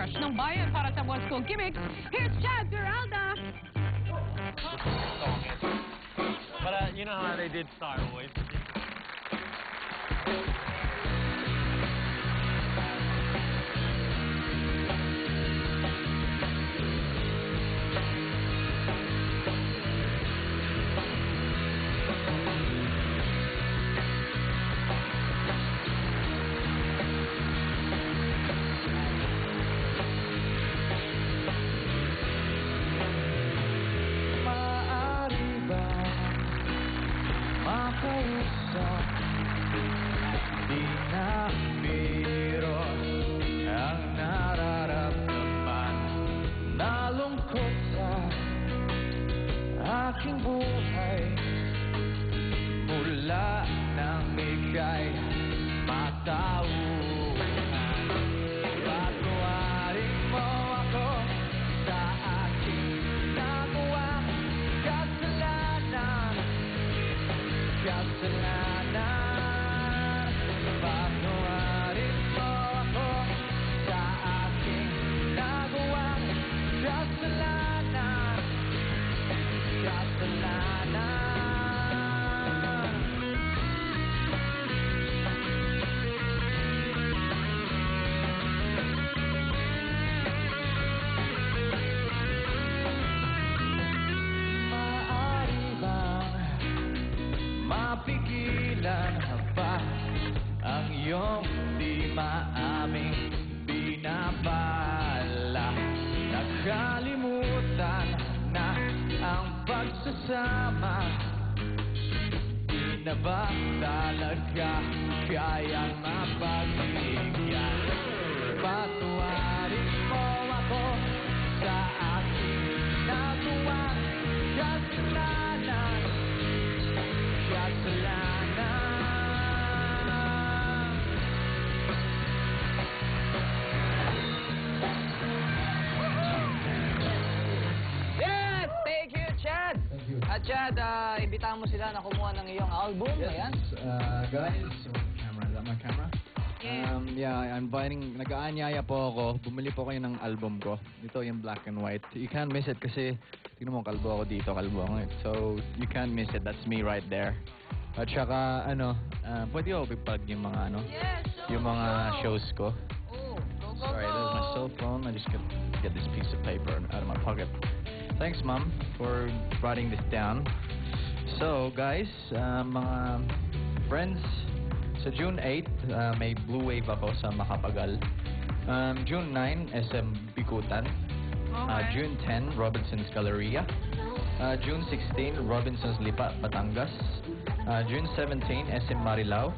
crush ng bayan para sa What's Cool Gimmicks. Here's Chad Duralda. But you know how they did Star Wars. Di na biro ang nararamdaman. Nalungkot sa aking buhay mula nang ika'y matauhan. Patuwarin mo ako sa aking nagawang kasalanan. Patuwarin mo ako sa aking nagawang kasalanan. Maaari bang mapigilan ba ang iyong di maaming binabala? Nakalimutan na ang pagsasama. Di na ba talaga kayang mapagbigyan? Patuwarin mo ako sa aking nagawang kasalanan. Yes! Thank you, Chad! Thank you. At Chad, imbitahan mo sila na kumuha ng iyong album. Ayan. Guys, camera, is that my camera? I'm inviting, nag-aanyaya po ako. Bumili po kayo ng album ko. Ito yung black and white. You can't miss it kasi, tingnan mo, kalbo ako dito, kalbo ako. So, you can't miss it. That's me right there. At saka, pwede ako ipag yung mga, Yes, yung mga shows ko. Oh, go, go, Sorry, there's my cell phone. I just got to get this piece of paper out of my pocket. Thanks, Mom, for writing this down. So, guys, mga friends, sa June 8, may Blue Wave ako sa Makapagal. June 9, SM Bikutan. June 10, Robinson's Galleria. June 16, Robinson's Lipa, Batangas. June 17, SM Marilao.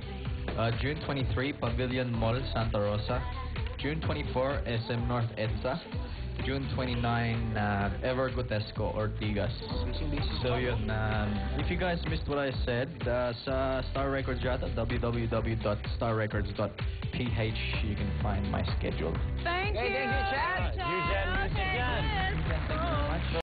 June 23, Pavilion Mall, Santa Rosa. June 24, SM North EDSA. June 29, Ever Gotesco, Ortigas. So yun, if you guys missed what I said, sa Star Records yata, www.starrecords.ph, you can find my schedule. Thank you. Okay, thank you, Chad. Chad. You, Chad. Okay, Chad. yes.